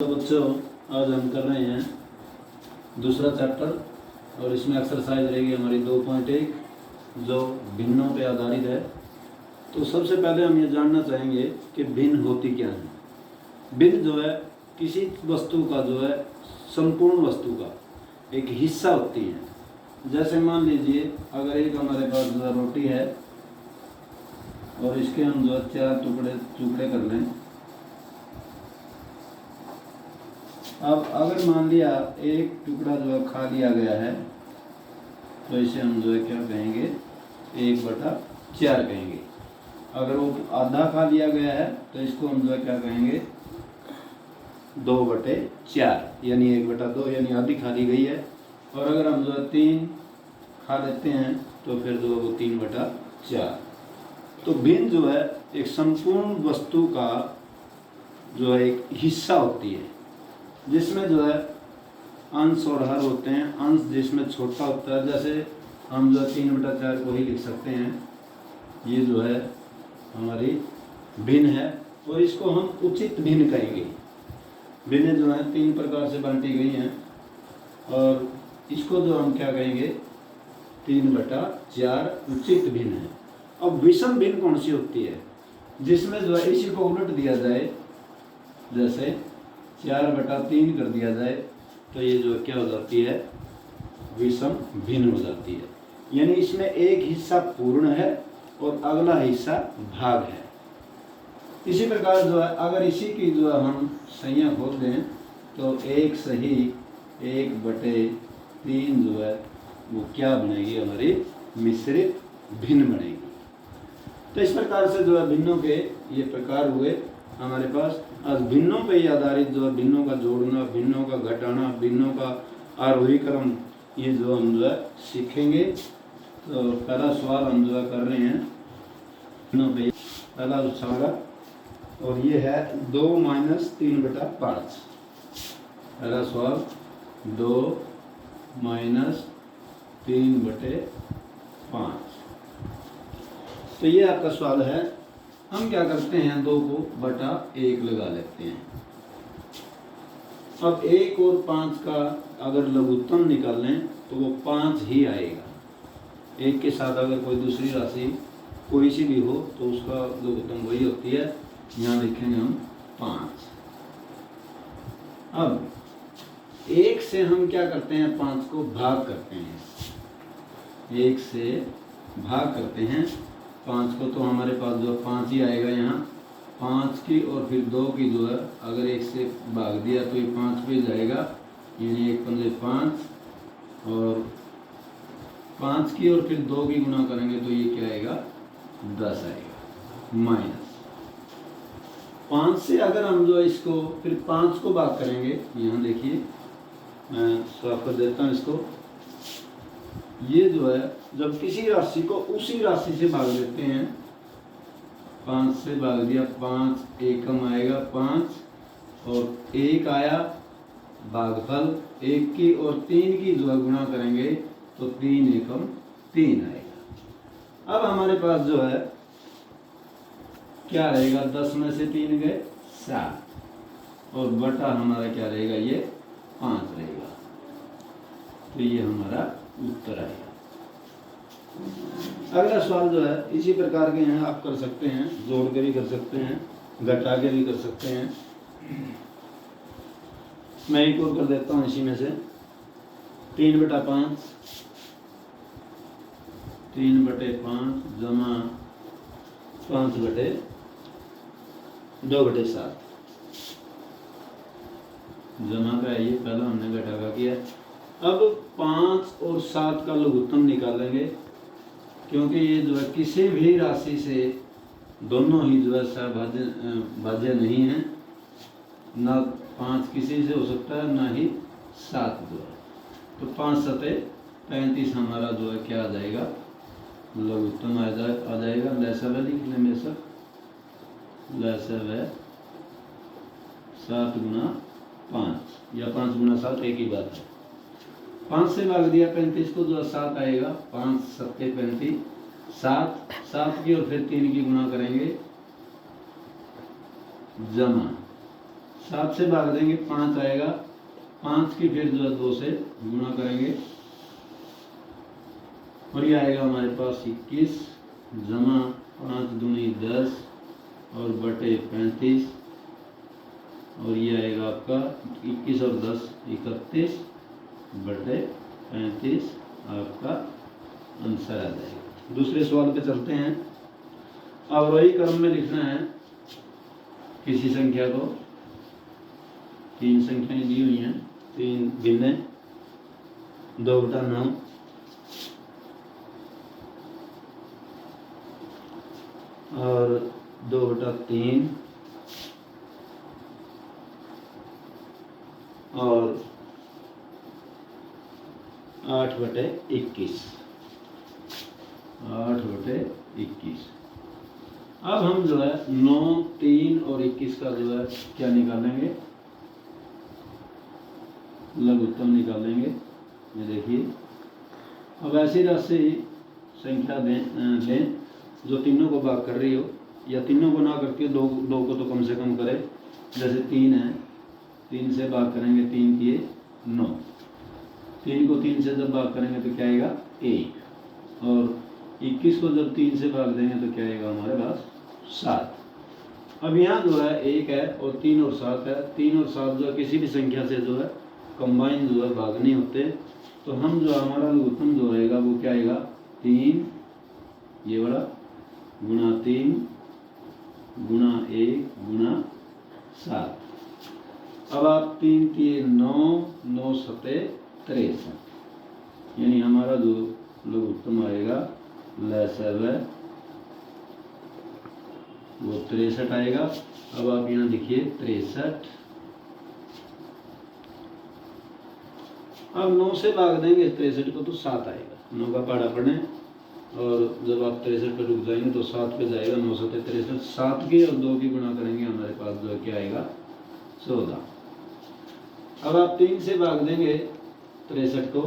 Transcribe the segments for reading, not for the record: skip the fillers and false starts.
तो बच्चों, आज हम कर रहे हैं दूसरा चैप्टर और इसमें एक्सरसाइज रहेगी हमारी 2.1 जो भिन्नों पे आधारित है। तो सबसे पहले हम ये जानना चाहेंगे कि भिन्न होती क्या है। भिन्न जो है किसी वस्तु का जो है संपूर्ण वस्तु का एक हिस्सा होती है। जैसे मान लीजिए अगर एक हमारे पास जो है रोटी है और इसके हम जो है 4 टुकड़े कर लें। अब अगर मान लिया एक टुकड़ा जो है खा लिया गया है तो इसे हम जो है क्या कहेंगे, 1/4 कहेंगे। अगर वो आधा खा लिया गया है तो इसको हम जो है क्या कहेंगे, 2/4 यानी 1/2 यानी आधी खा ली गई है। और अगर हम जो है 3 खा लेते हैं तो फिर जो है वो 3/4। तो भिन्न जो है एक संपूर्ण वस्तु का जो है एक हिस्सा होती है जिसमें जो है अंश और हर होते हैं। अंश जिसमें छोटा होता है, जैसे हम जो 3/4 को ही लिख सकते हैं। ये जो है हमारी भिन्न है और इसको हम उचित भिन्न कहेंगे। भिन्न जो है 3 प्रकार से बांटी गई हैं और इसको जो हम क्या कहेंगे, 3/4 उचित भिन्न है। अब विषम भिन्न कौन सी होती है, जिसमें जो है इसी को उलट दिया जाए, जैसे 4/3 कर दिया जाए तो ये जो क्या हो जाती है, विषम भिन्न हो जाती है। यानी इसमें एक हिस्सा पूर्ण है और अगला हिस्सा भाग है। इसी प्रकार जो है अगर इसी की जो है हम संज्ञा खोल दें तो 1 सही 1/3 जो है वो क्या बनेगी, हमारी मिश्रित भिन्न बनेगी। तो इस प्रकार से जो है भिन्नों के ये प्रकार हुए हमारे पास। आज भिन्नों पे ही आधारित जो है भिन्नों का जोड़ना, भिन्नों का घटाना, भिन्नों का आरोही क्रम, ये जो हम जो है सीखेंगे। तो पहला सवाल हम जो है कर रहे हैं भिन्नों पे, पहला सवाल और ये है 2 - 3/5। पहला सवाल 2 - 3/5। तो ये आपका सवाल है। हम क्या करते हैं, 2 को बटा 1 लगा लेते हैं। अब 1 और 5 का अगर लघुत्तम निकालें तो वो 5 ही आएगा। 1 के साथ अगर कोई दूसरी राशि कोई सी भी हो तो उसका लघुत्तम वही होती है। यहाँ लिखेंगे हम 5। अब 1 से हम क्या करते हैं, 5 को भाग करते हैं। 1 से भाग करते हैं 5 को, तो हमारे पास जो 5 ही आएगा यहाँ। 5 की और फिर 2 की जो है अगर 1 से भाग दिया तो ये 5 पे जाएगा, यानी 1 पंजे 5 और 5 की और फिर 2 की गुना करेंगे तो ये क्या आएगा, 10 आएगा। माइनस 5 से अगर हम जो इसको फिर 5 को भाग करेंगे, यहाँ देखिए मैं साफ कर देता हूँ इसको। ये जो है जब किसी राशि को उसी राशि से भाग देते हैं, 5 से भाग दिया 5, एकम आएगा 5 और 1 आया भागफल। 1 की और 3 की जो है गुणा करेंगे तो 3 एकम 3 आएगा। अब हमारे पास जो है क्या रहेगा, 10 में से 3 गए 7 और बटा हमारा क्या रहेगा, ये 5 रहेगा। तो ये हमारा उत्तर आएगा। अगला सवाल जो है इसी प्रकार के हैं, आप कर सकते हैं, जोड़ के भी कर सकते हैं, घटा के भी कर सकते हैं। मैं एक और कर देता हूँ इसी में से, 3/5 जमा 5/2/7 जमा का है। ये पहला हमने घटा का किया। अब 5 और 7 का लघुत्तम निकालेंगे, क्योंकि ये जो है किसी भी राशि से दोनों ही जो है सहभाज्य नहीं है। ना 5 किसी से हो सकता है, ना ही 7 जो है। तो 5 सते 35 हमारा जो है क्या आ जाएगा, लघुत्तम आ जाएगा। लैसा लिख लें बेशक, लैसा 7 गुना 5 या 5 गुना 7 एक ही बात है। 5 से भाग दिया 35 को, जो 7 आएगा। 5 सत्ते 35, 7 की और फिर 3 की गुणा करेंगे, जमा 7 से भाग देंगे 5 आएगा, 5 की फिर जो है 2 से गुणा करेंगे और ये आएगा हमारे पास 21 जमा 5 दूनी 10 और बटे 35 और ये आएगा आपका 21 और 10 31 बटे 35 आपका आंसर आ जाएगा। दूसरे सवाल पे चलते हैं। अवरोही क्रम में लिखना है किसी संख्या को, 3 संख्याएं दी हुई हैं, 3 भिन्न 2/9 और 2/3 और 8/21। 8/21। अब हम जो है 9, 3 और 21 का जो है क्या निकालेंगे, लघुत्तम निकालेंगे। ये देखिए, अब ऐसी राशि संख्या दें जो तीनों को भाग कर रही हो, या तीनों को ना करके दो को तो कम से कम करे। जैसे 3 है, 3 से भाग करेंगे 3 किए 9, 3 को 3 से जब भाग करेंगे तो क्या आएगा 1 और 21 को जब 3 से भाग देंगे तो क्या आएगा हमारे पास 7। अब यहाँ जो है 1 है और 3 और 7 है, 3 और 7 जो है किसी भी संख्या से जो है कंबाइन जो है भाग नहीं होते, तो हम जो हमारा लघुत्तम जो रहेगा वो क्या आएगा 3 ये वाला गुणा 3 गुणा 1 गुणा 7। अब आप 3 किए 9, 9 7 63, यानी हमारा जो लघुत्तम आएगा लसव वो 63 आएगा। अब आप यहाँ लिखिए 63। अब 9 से भाग देंगे 63 को तो 7 आएगा, 9 का पहाड़ा पढ़ने और जब आप 63 पे रुक जाएंगे तो 7 पे जाएगा, 9 7 63, 7 की और 2 की गुणा करेंगे हमारे पास जो है क्या आएगा 14। अब आप 3 से भाग देंगे 63 को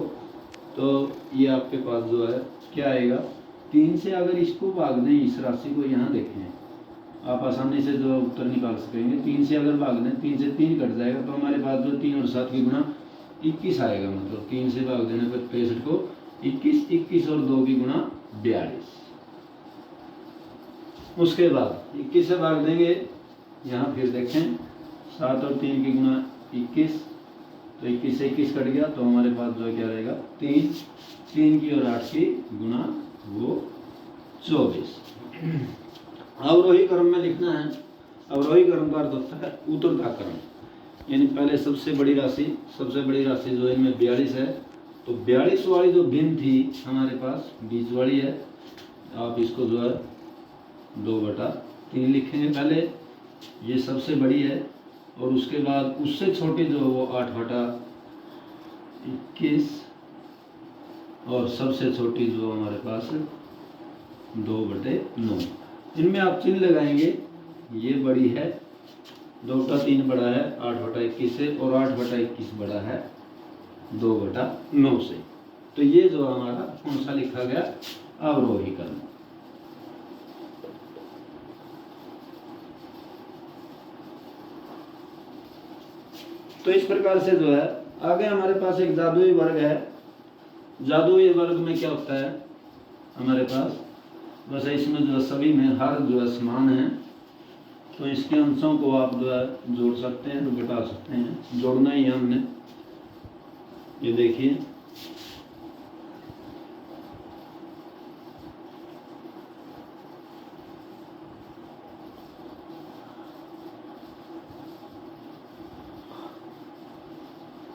तो ये आपके पास जो है क्या आएगा, 3 से अगर इसको भाग दें, इस राशि को यहाँ देखें आप आसानी से जो उत्तर निकाल सकेंगे। 3 से अगर भाग दें 3 से 3 कट जाएगा तो हमारे पास जो 3 और 7 की गुणा 21 आएगा, मतलब 3 से भाग देने पर 63 को 21, 21 और 2 की गुणा 42। उसके बाद 21 से भाग देंगे, यहाँ फिर देखें 7 और 3 की गुणा 21, तो 21 से 21 कट गया तो हमारे पास जो है क्या रहेगा 3, 3 की और 8 की गुणा वो 24। अवरोही क्रम में लिखना है। अवरोही क्रम का अर्थ होता है ऊर्ध्वाधर क्रम, यानी पहले सबसे बड़ी राशि जो इनमें 42 है, तो 42 वाली जो भिन्न थी हमारे पास बीच वाली है, आप इसको जो है 2/3 लिखेंगे। पहले ये सबसे बड़ी है और उसके बाद उससे छोटी जो है वो 8/21 और सबसे छोटी जो हमारे पास 2/9। इनमें आप चिन्ह लगाएंगे, ये बड़ी है 2/3 बड़ा है 8/21 से और 8/21 बड़ा है 2/9 से। तो ये जो हमारा कौन सा लिखा गया अवरोही क्रम। तो इस प्रकार से जो है आगे हमारे पास एक जादुई वर्ग है। जादुई वर्ग में क्या होता है हमारे पास, बस इसमें जो है सभी में हर जो है समान है, तो इसके अंशों को आप जो है जोड़ सकते हैं तो घटा सकते हैं। जोड़ना ही है हमने, ये देखिए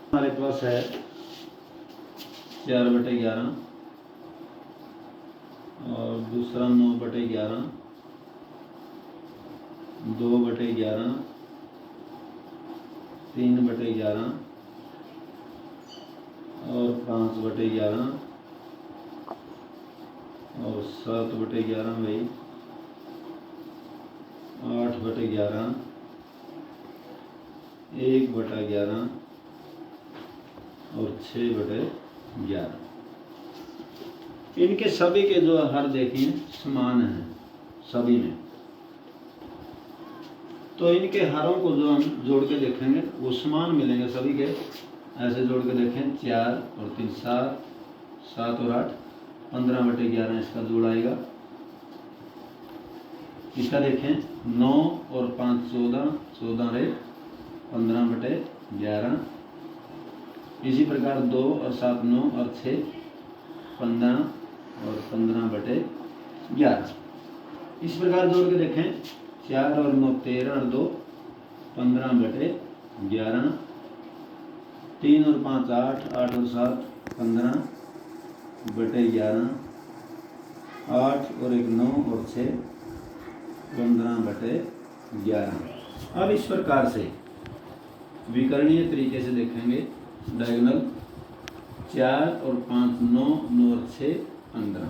हमारे पास है 4/11 और दूसरा 9/11, 2/11, 3/11 और 5/11 और 7/11 भाई, 8/11, 1/11 और 6/11। इनके सभी के जो हर देखिए समान हैं सभी में। तो इनके हरों को जो हम जोड़ के देखेंगे वो समान मिलेंगे सभी के। ऐसे जोड़ के देखें 4 और 3 7, 7 और 8 15/11 इसका जोड़ आएगा। इसका देखें 9 और 5 14, 14 रे 15/11। इसी प्रकार 2 और 7 9 और 6 15 और 15/11। इस प्रकार जोड़ के देखें 4 और 9 13 और 2 15/11। 3 और 5 8, 8 और 7 15/11। 8 और 1 9 और 6 15/11। अब इस प्रकार से विकर्णीय तरीके से देखेंगे डायगोनल 4 और 5 9, 9 और 6 15,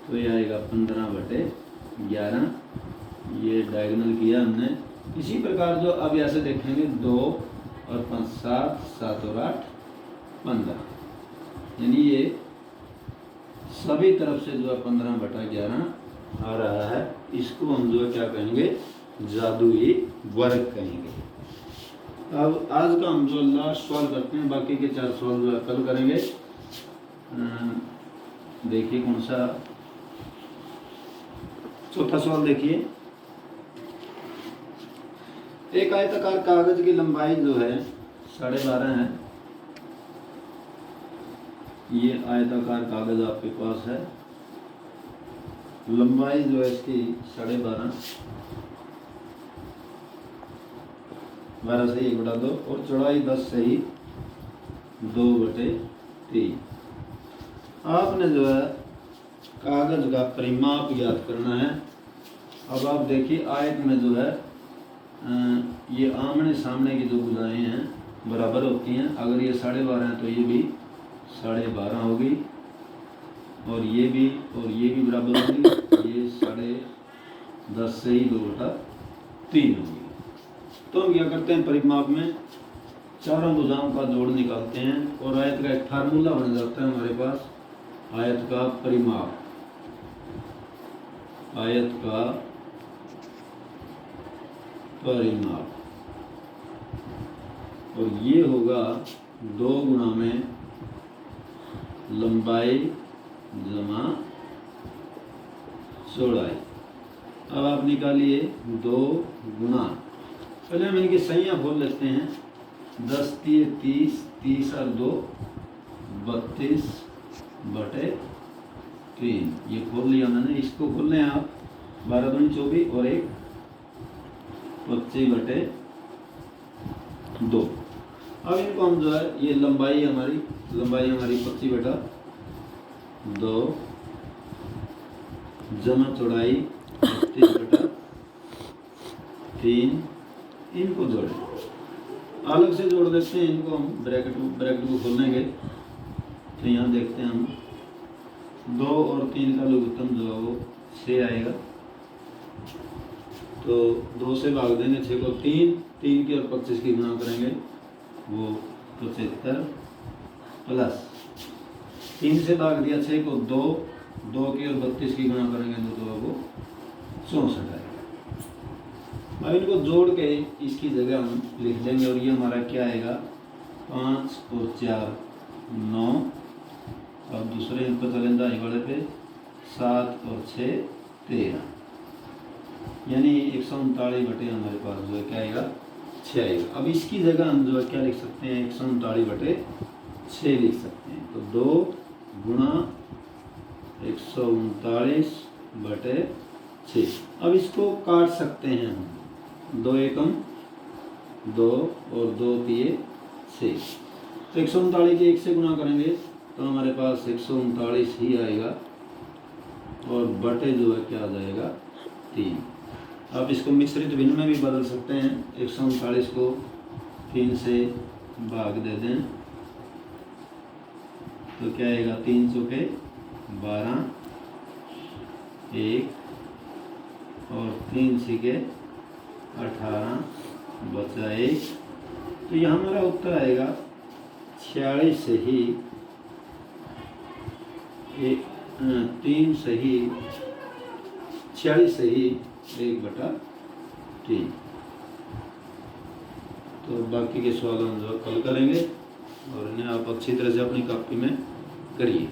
तो ये आएगा 15/11। ये डायगोनल किया हमने। इसी प्रकार जो अब ऐसे देखेंगे 2 और 5 7, 7 और 8 15, यानी ये सभी तरफ से जो है 15/11 आ रहा है। इसको हम जो है क्या कहेंगे, जादुई वर्ग कहेंगे। अब आज का हम जो लास्ट सवाल करते हैं, बाकी के 4 सवाल जो है कल करेंगे। देखिए कौन सा, चौथा सवाल देखिए। एक आयताकार कागज की लंबाई जो है 12.5 है। ये आयताकार कागज आपके पास है, लंबाई जो है इसकी 12.5, 12 से 1/2 और चौड़ाई 10 से ही 2/3। आपने जो है कागज का परिमाप याद करना है। अब आप देखिए आयत में जो है ये आमने सामने की जो भुजाएं हैं बराबर होती हैं। अगर ये 12.5 है तो ये भी 12.5 होगी, और ये भी बराबर होगी। ये 10.5 से ही 2/3 होगी। तो हम क्या करते हैं, परिमाप में चारों भुजाओं का जोड़ निकालते हैं और आयत का एक फार्मूला बन जाता है हमारे पास। आयत का परिमाप, आयत का परिमाप, और ये होगा 2 गुणा में लंबाई जमा चौड़ाई। अब आप निकालिए 2 गुणा, पहले हम इनकी संख्या खोल लेते हैं। 10 3 30, 30 और 2 32/3, ये खोल लिया मैंने। इसको खोल लें आप, 12 दूनी 24 और 1 25/2। अब इनको हम जो है, ये लंबाई हमारी 25/2 जमा चौड़ाई 32/3, इनको जोड़ें। अलग से जोड़ देते हैं इनको हम, ब्रैकेट को खोलेंगे तो यहाँ देखते हैं हम 2 और 3 का लघुत्तम जो है वो 6 आएगा। तो 2 से भाग देंगे 6 को, 3 की और 25 की गुणा करेंगे वो 75, प्लस 3 से भाग दिया 6 को, 2 की और 32 की गुणा करेंगे तो वो 64 आएगा। अब इनको जोड़ के इसकी जगह हम लिख देंगे, और ये हमारा क्या आएगा, 5 और 4 9, और दूसरे इनको चले दाएं वाले पे 7 और 6 13, यानी 139 हमारे पास जो है क्या आएगा, 6 आएगा। अब इसकी जगह हम जो है क्या लिख सकते हैं, 139/6 लिख सकते हैं। तो 2 गुणा 139/6। अब इसको काट सकते हैं हम, 2 एकम 2 और 2 तिये 6। तो 139 के 1 से गुणा करेंगे तो हमारे पास 139 ही आएगा, और बटे जो है क्या आ जाएगा 3। आप इसको मिश्रित भिन्न में भी बदल सकते हैं। 139 को 3 से भाग दे दें तो क्या आएगा, 3 चौके 12, 1 और 3 छीके 18 बचा 1। तो यह हमारा उत्तर आएगा 46 से ही 46 से ही 1/3। तो बाकी के सवाल हम जो कल करेंगे और इन्हें आप अच्छी तरह से अपनी कॉपी में करिए।